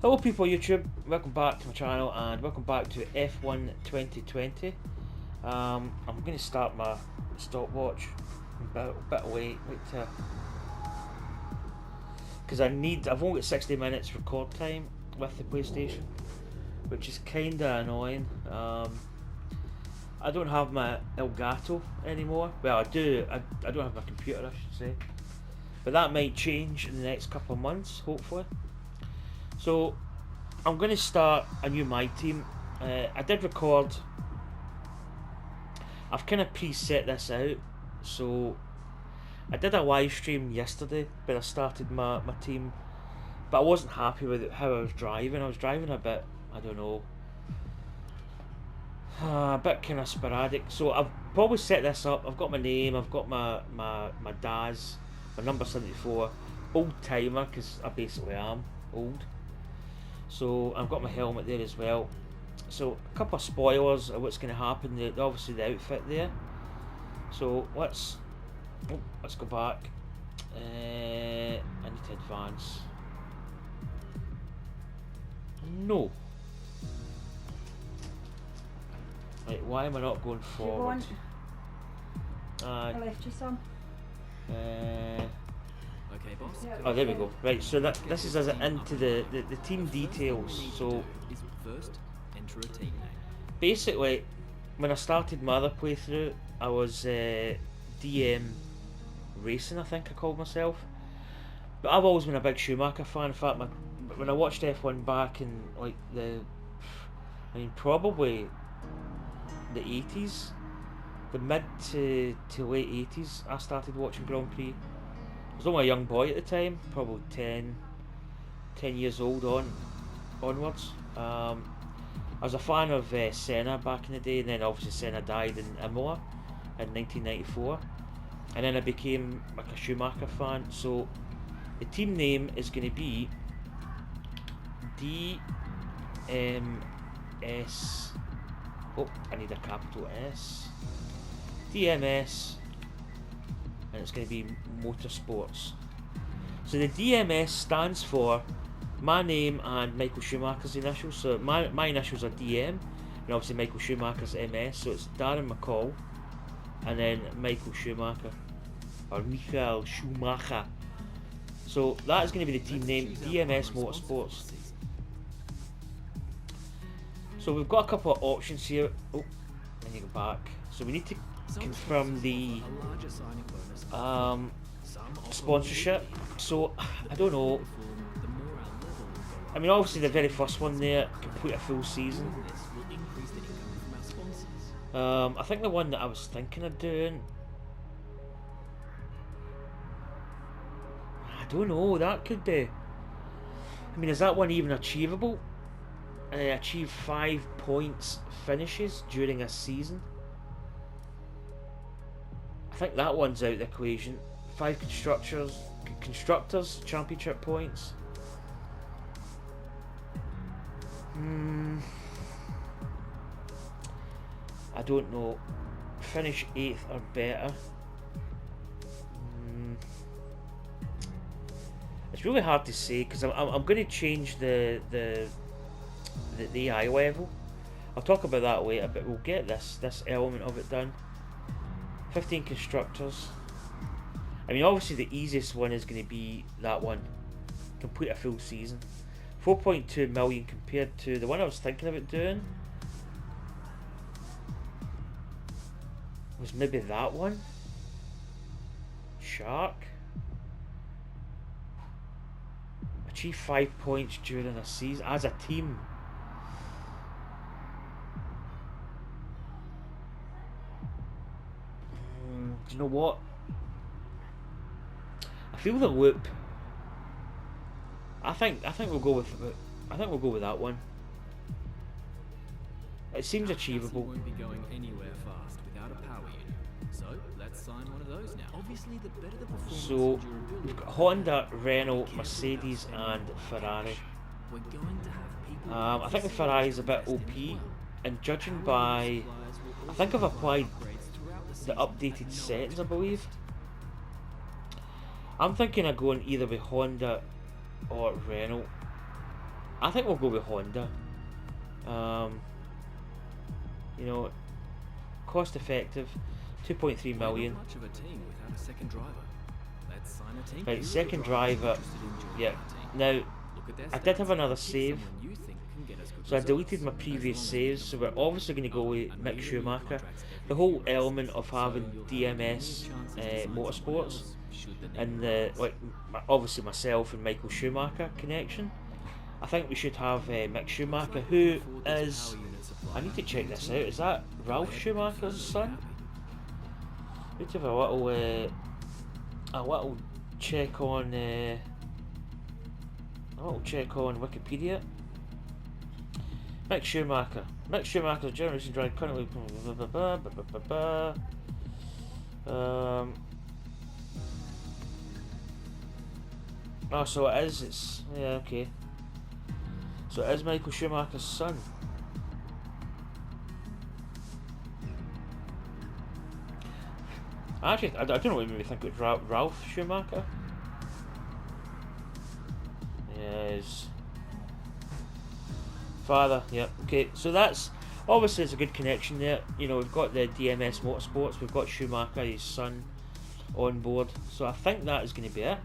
Hello people of YouTube, welcome back to my channel and welcome back to F1 2020. I'm going to start my stopwatch a bit away, because I've only got 60 minutes record time with the PlayStation, which is kinda annoying. I don't have my Elgato anymore. Well, I do. I don't have my computer, I should say, but that might change in the next couple of months, hopefully. So I'm going to start a new My Team. I did record. I've kind of preset this out. So I did a live stream yesterday where I started my team, but I wasn't happy with how I was driving. I was driving a bit, I don't know, a bit kind of sporadic. So I've probably set this up. I've got my name. I've got my DAS, my number 74, old timer, because I basically am old. So I've got my helmet there as well. So a couple of spoilers of what's going to happen. Obviously the outfit there. So let's go back. I need to advance. No. Right, why am I not going forward? I left you some. Okay, boss. Oh, there we go. Right, so this is us into the team details. So First, enter a team name. basically, when I started my other playthrough, I was DM Racing, I think I called myself. But I've always been a big Schumacher fan. In fact, when I watched F1 back in like probably the 80s, the mid to late 80s, I started watching Grand Prix. I was only a young boy at the time, probably 10 years old onwards. I was a fan of Senna back in the day, and then obviously Senna died in Imola in 1994, and then I became like a Schumacher fan. So the team name is going to be DMS. Oh, I need a capital S. DMS. And it's going to be Motorsports. So the DMS stands for my name and Michael Schumacher's initials. So my initials are DM, and obviously Michael Schumacher's MS. So it's Darren McCall, and then Michael Schumacher, or Michael Schumacher. So that is going to be the team name, DMS Motorsports. So we've got a couple of options here. Oh, let me go back. So we need to confirm the sponsorship. So I don't know. I mean, obviously the very first one there, complete a full season. I think the one that I was thinking of doing, I don't know, that could be, I mean, is that one even achievable? Achieve 5 points finishes during a season. I think that one's out of the equation. 5 constructors championship points. I don't know. Finish 8th or better. It's really hard to say, because I'm going to change the AI level. I'll talk about that later, but we'll get this element of it done. 15 constructors. I mean, obviously the easiest one is going to be that one. Complete a full season. 4.2 million compared to the one I was thinking about doing. Was maybe that one. Shark. Achieve 5 points during a season as a team. Do you know what? I feel the loop. I think we'll go with that one. It seems achievable. Won't be going anywhere fast without a power unit. So let's sign one of those now. Obviously, the better the performance. So we've got Honda, Renault, Mercedes, and Ferrari. We're going to have people. I think the Ferrari is a bit OP, and judging by, I think I've applied the updated settings, I believe. I'm thinking of going either with Honda or Renault. I think we'll go with Honda. You know, cost effective, 2.3 million. Much of a team without a second driver. Let's sign a team. Right, second driver. Yeah. Now, I did have another save, so I deleted my previous saves. So we're obviously going to go with Mick Schumacher. The whole element of having DMS Motorsports and the obviously myself and Michael Schumacher connection. I think we should have Mick Schumacher, who is. I need to check this out. Is that Ralph Schumacher's son? Let's have a little check on Wikipedia. Mick Schumacher. Mick Schumacher's generation drive currently. Oh, so it is. It's okay. So it is Michael Schumacher's son. Actually, I don't know what made me think it was Ralph Schumacher. Yes. Father, yeah. Okay, so that's obviously it's a good connection there. You know, we've got the DMS Motorsports, we've got Schumacher, his son, on board. So I think that is going to be it.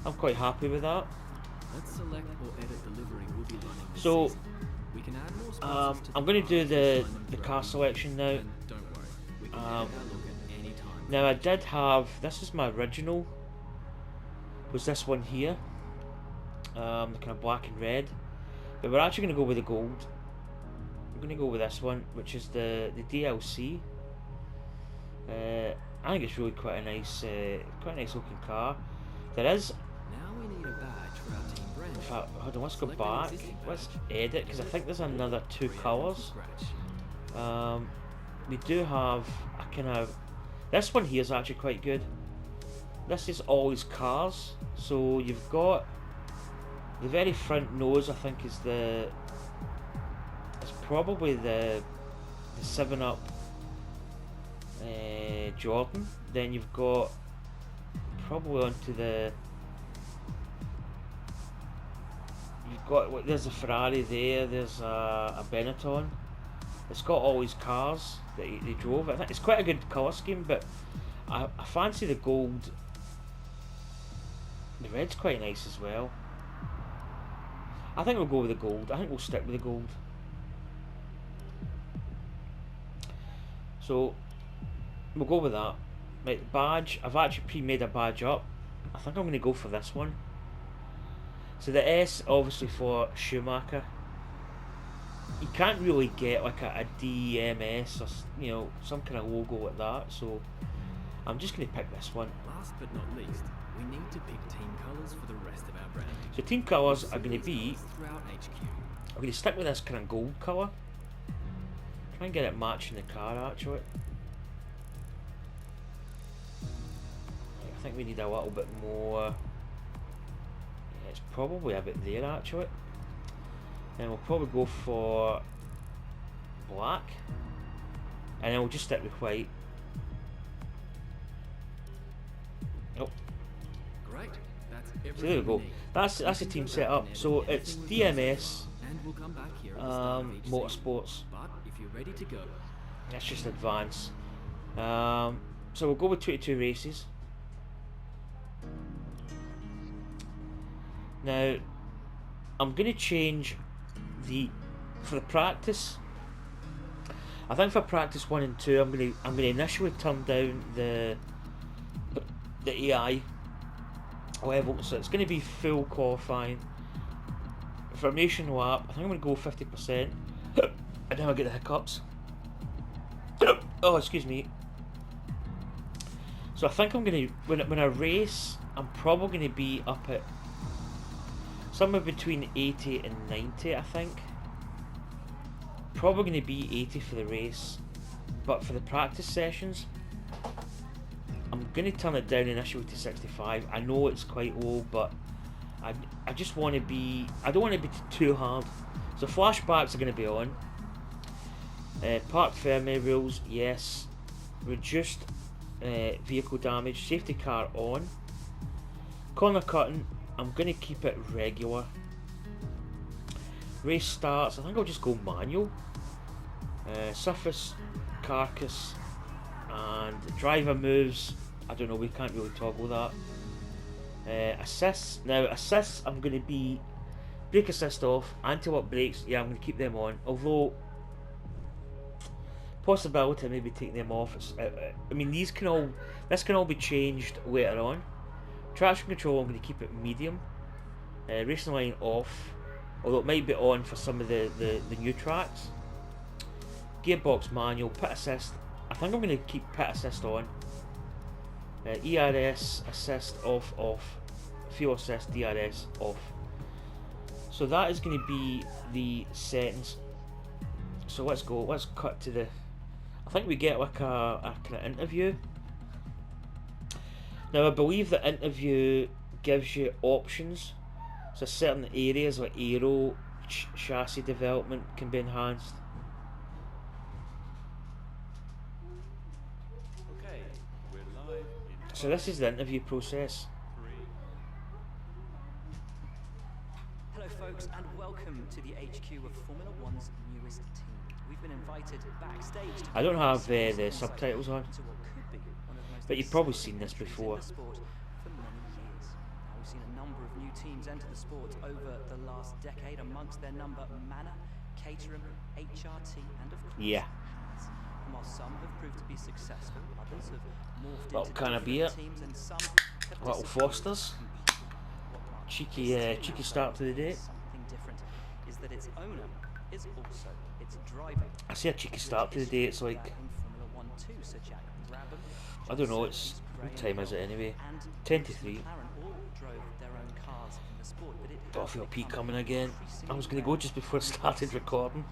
I'm quite happy with that. Let's select or edit delivery will be running this so season. We can add more sponsors to I'm going to do the car selection now. And don't worry, we can edit our look at any time. Now I did have, this is my original, was this one here, the kind of black and red, but we're actually going to go with the gold. I'm going to go with this one, which is the DLC. I think it's really quite a nice looking car. There is. Now we need a badge for our team brand. In fact, hold on, let's go Select an back. existing Let's badge. edit, because I think there's another two Create one colours. from scratch. We do have a kind of. This one here is actually quite good. This is always cars. So you've got the very front nose. I think is the. It's probably the 7-Up Jordan. Then you've got probably onto the. You've got there's a Ferrari there. There's a Benetton. It's got all these cars that they drove. I think it's quite a good colour scheme, but I fancy the gold. The red's quite nice as well. I think we'll go with the gold. I think we'll stick with the gold. So we'll go with that. Right, the badge. I've actually pre-made a badge up. I think I'm going to go for this one. So the S obviously for Schumacher. You can't really get like a DMS or some kind of logo like that, so I'm just going to pick this one. Last but not least, we need to pick team colours for the rest of our brand. So team colours are going to be. Throughout HQ. I'm going to stick with this kind of gold colour. Try and get it matching the car actually. I think we need a little bit more. Yeah, it's probably a bit there actually. Then we'll probably go for black, and then we'll just stick with white. Oh, Great. That's so everything there we go. we need. That's the team setup. So it's DMS And we'll come back here at the start of each season. Motorsports. But if you're ready to go, Let's just advance. So we'll go with 22 races. Now, I'm going to change for the practice. I think for practice 1 and 2, I'm going to initially turn down the AI level, so it's going to be full qualifying. Formation lap, I think I'm going to go 50%. And now I get the hiccups. Oh, excuse me. So I think I'm going to, when I race, I'm probably going to be up at somewhere between 80 and 90, I think. Probably going to be 80 for the race, but for the practice sessions, I'm going to turn it down initially to 65. I know it's quite low, but I just want to be. I don't want to be too hard. So flashbacks are going to be on. Parc fermé rules, yes. Reduced vehicle damage. Safety car on. Corner cutting, I'm going to keep it regular. Race starts. I think I'll just go manual. Surface, carcass, and driver moves. I don't know. We can't really toggle that. Assists. Now assists. I'm going to be brake assist off. Anti-lock brakes. Yeah, I'm going to keep them on. Although possibility of maybe taking them off. I mean, this can all be changed later on. Traction control, I'm going to keep it medium. Racing line off, although it might be on for some of the new tracks. Gearbox manual, pit assist. I think I'm going to keep pit assist on. ERS assist off. Fuel assist DRS off. So that is going to be the settings. So let's go. Let's cut to the. I think we get like a kind of interview. Now I believe the interview gives you options. So certain areas like aero, chassis development can be enhanced. Okay, we're live. So this is the interview process. Hello folks and welcome to the HQ of Formula One's newest team. We've been invited backstage. I don't have the subtitles on, but you've probably seen this before. For many years. Now, we've seen a number of new teams enter the sport over the last decade, amongst their number Manor, Caterham, HRT and of course Haas. And while some have proved to be successful, others have morphed into different teams and some have Little Fosters. Cheeky start to the day. Something different is that its owner is also its driver. I say a cheeky start to the day, it's like, I don't know, it's, what time is it anyway? 10 to 3. Got a feel P coming again. I was going to go just before I started recording.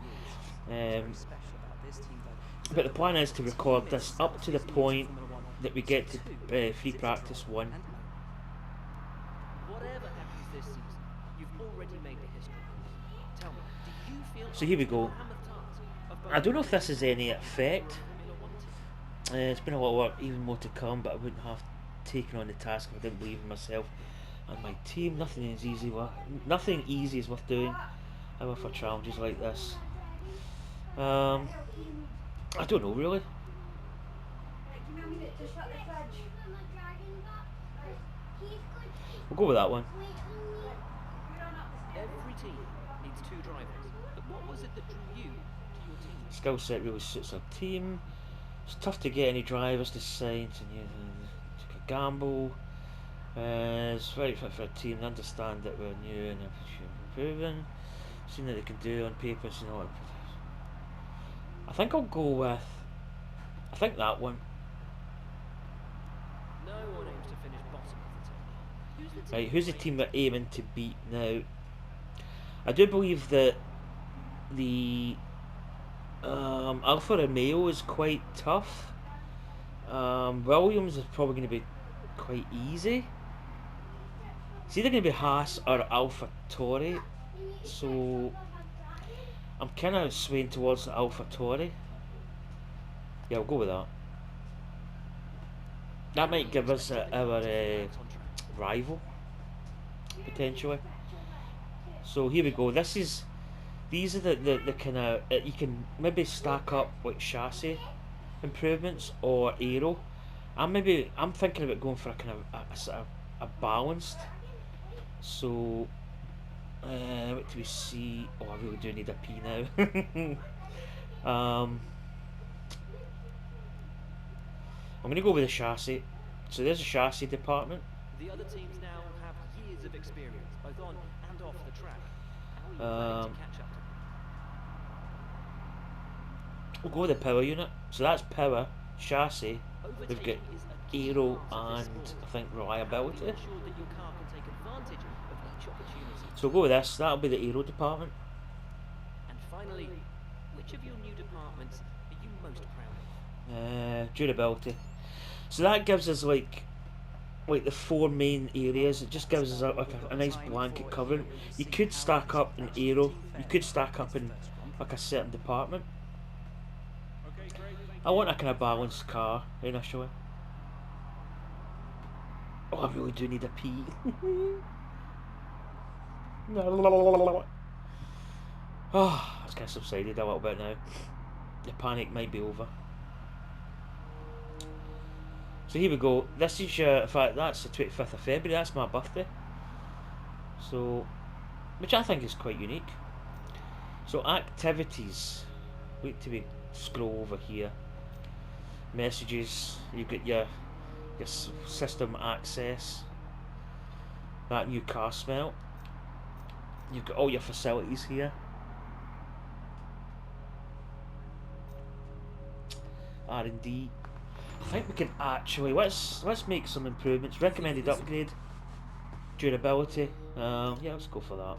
But the plan is to record this up to the point that we get to free practice 1. Whatever happens this season, you've already made the history. Tell me, do you feel So here we go. I don't know if this has any effect. It's been a lot of work, even more to come, but I wouldn't have taken on the task if I didn't believe in myself and my team. Nothing easy is worth doing, however, for challenges like this. I don't know really. We'll go with that one. every team needs 2 drivers, but what was it that drew you to your team? Skill set really suits our team. It's tough to get any drivers to sign, so you took a gamble. It's very fit for a team. They understand that we're new and improving. Seen that they can do on paper, so you know what. I think I'll go with. I think that one. No one aims to finish bottom of the table. Right, who's the team we're aiming to beat now? I do believe that the Alfa Romeo is quite tough. Williams is probably going to be quite easy. It's either going to be Haas or Alfa Tauri, so I'm kind of swaying towards the Alfa Tauri. Yeah, I'll go with that. That might give us our rival potentially. So here we go. These are the kind of you can maybe stack up like chassis improvements or aero. I'm thinking about going for a kind of a balanced. So what do we see? Oh, I really do need a P now. I'm gonna go with the chassis. So there's a chassis department. The other teams now have years of experience, both on and off the track. How are you planning to catch up to them? We'll go with the power unit. So that's power, chassis. We've got aero and I think reliability. Ensure that your car can take advantage of each opportunity. So we'll go with this. That'll be the aero department. And finally, which of your new departments are you most proud of? Durability. So that gives us like the 4 main areas. It just gives us a nice blanket covering. You could stack up in aero. You could stack up in like a certain department. I want a kind of balanced car initially. Oh, I really do need a P. Oh, it's kind of subsided a little bit now. The panic might be over. So here we go. This is in fact, that's the 25th of February. That's my birthday. So, which I think is quite unique. So activities. Wait till we scroll over here. Messages. You get your system access. That new car smell. You've got all your facilities here. R&D. I think we can actually let's make some improvements. Recommended upgrade. Durability. Yeah, let's go for that.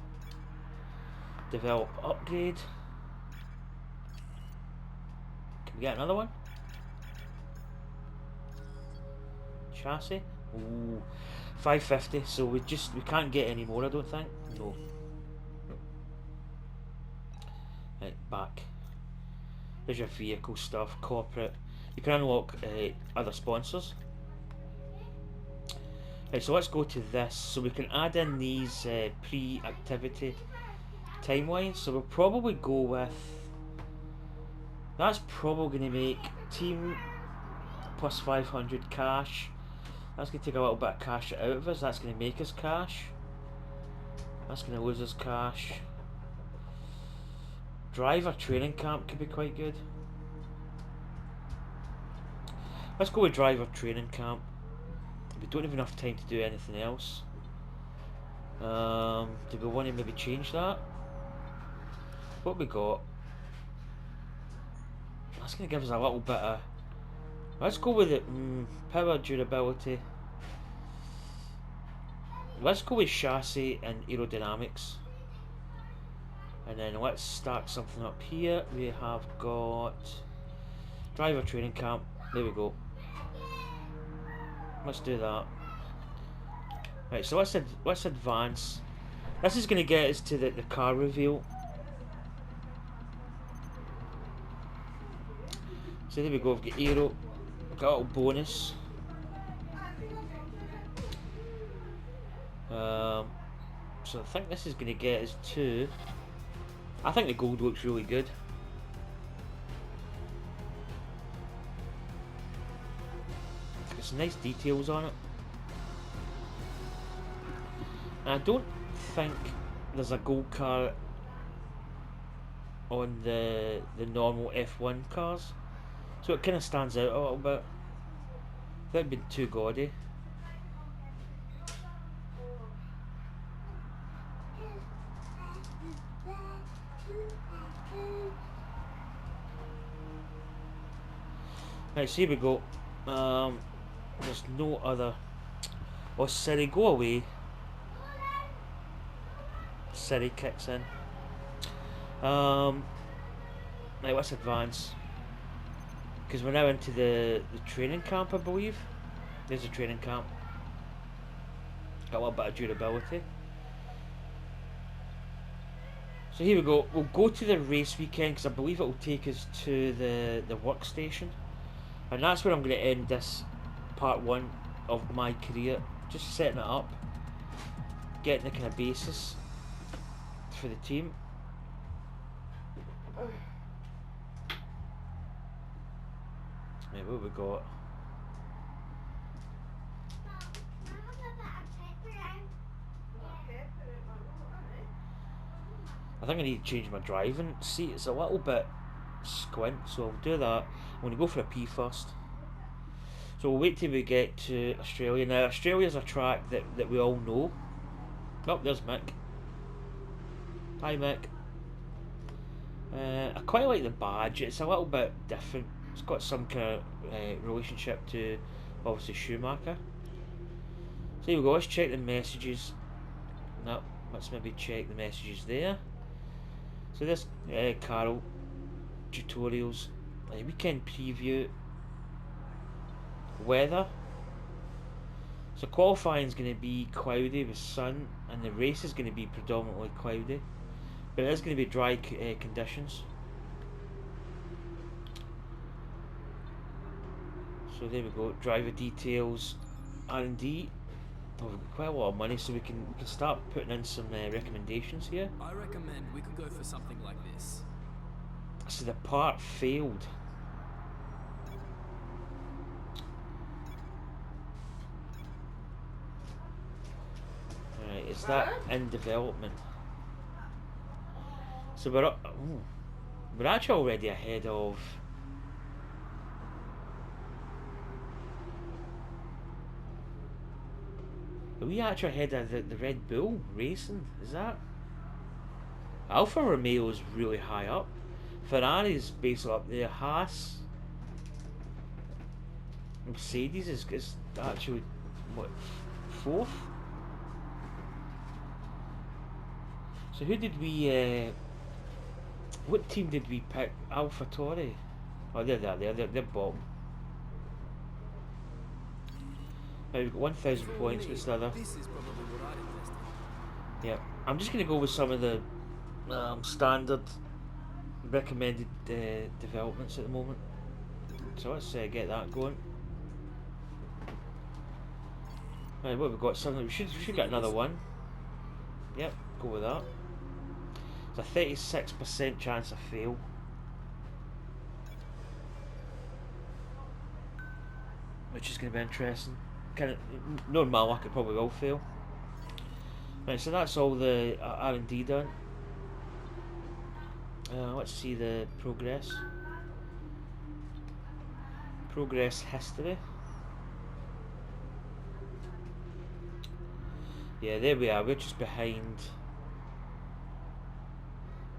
Develop upgrade. Can we get another one? Chassis. Ooh, 550. So we can't get any more. I don't think. No. Right, back. There's your vehicle stuff. Corporate. You can unlock other sponsors. Right, so let's go to this. So we can add in these pre-activity timelines. So we'll probably go with. That's probably going to make team plus 500 cash. That's going to take a little bit of cash out of us. That's going to make us cash. That's going to lose us cash. Driver training camp could be quite good. Let's go with driver training camp. We don't have enough time to do anything else. Do we want to maybe change that? What we got? That's going to give us a little bit of. Let's go with it. Power durability. Let's go with chassis and aerodynamics. And then let's start something up here. We have got driver training camp. There we go. Let's do that. Right, so let's advance. This is going to get us to the car reveal. So there we go. We've got aero. We've got a little bonus. So I think this is going to get us to. I think the gold looks really good. Got some nice details on it. And I don't think there's a gold car on the normal F1 cars, so it kind of stands out a little bit. Without being too gaudy. Right, so here we go. There's no other. Oh, Siri, go away. Siri kicks in. Right, let's advance. Because we're now into the training camp, I believe. There's a training camp. Got a little bit of durability. So here we go. We'll go to the race weekend because I believe it will take us to the workstation. And that's where I'm going to end this part 1 of my career. Just setting it up. Getting the kind of basis for the team. Right, what have we got? I think I need to change my driving seat. It's a little bit squint, so I'll do that. I'm going to go for a P first. So we'll wait till we get to Australia. Now, Australia's a track that we all know. Oh, there's Mick. Hi, Mick. I quite like the badge. It's a little bit different. It's got some kind of relationship to, obviously, Schumacher. So here we go. Let's check the messages. No, let's maybe check the messages there. So this Carol tutorials, weekend preview, weather. So qualifying is going to be cloudy with sun, and the race is going to be predominantly cloudy, but it is going to be dry conditions. So there we go. Driver details, R&D. we've got quite a lot of money, so we can start putting in some recommendations here. I recommend we could go for something like this. So the part failed. Right, is that in development? So we're actually already ahead of. Are we actually ahead of the Red Bull racing? Is that? Alfa Romeo is really high up. Ferrari's basically up there. Haas. Mercedes is actually what, 4th? So who did we? What team did we pick? AlphaTauri. Oh, they're there. They're bottom. Right, we've got 1,000 points. What's the other? This is probably what I'd invest in. Yeah, I'm just gonna go with some of the standard recommended developments at the moment. So let's get that going. Right, what have we got? Something we should get another one. Yep, go with that. It's a 36% chance of fail. Which is going to be interesting. Kind of, knowing my luck, it probably will fail. Right, so that's all the R&D done. Let's see the progress. Progress history. Yeah, there we are. We're just behind.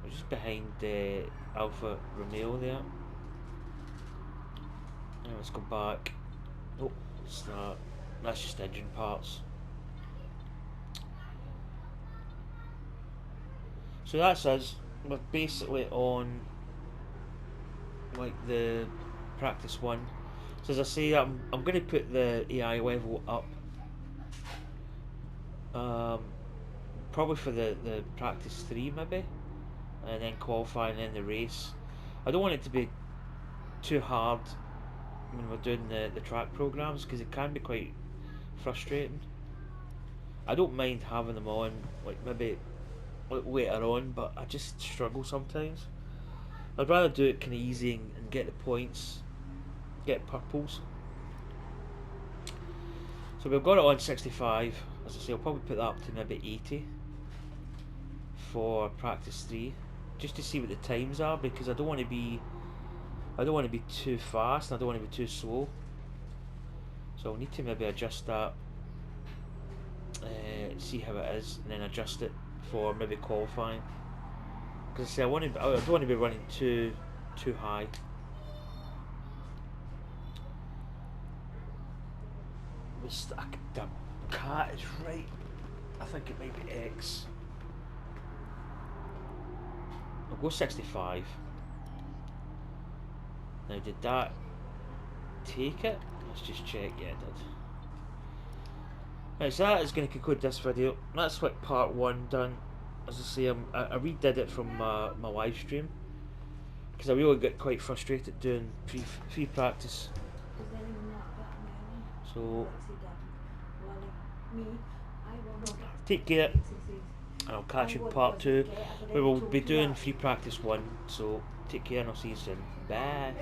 We're just behind Alfa Romeo there. Now let's go back. Oh, start. That's just engine parts. So that's us. We're basically on like the practice 1. So as I say, I'm going to put the AI level up. Probably for the practice 3 maybe, and then qualifying, and then the race. I don't want it to be too hard when we're doing the track programs, because it can be quite frustrating. I don't mind having them on like maybe later on, but I just struggle sometimes. I'd rather do it kind of easy and get the points, get purples. So we've got it on 65. As I say, I'll probably put that up to maybe 80 for practice 3, just to see what the times are, because I don't want to be too fast and I don't want to be too slow. So I'll need to maybe adjust that, see how it is, and then adjust it for maybe qualifying. Because I say I don't want to be running too high. The cat is right. I think it might be X. I'll go 65. Now, did that take it? Let's just check. Yeah, it did. Right, so that is going to conclude this video. That's like part 1 done. As I say, I redid it from my live stream, because I really get quite frustrated doing free practice. So take care, and I'll catch you in part 2. We will be doing free practice 1. So take care, and I'll see you soon. Bye.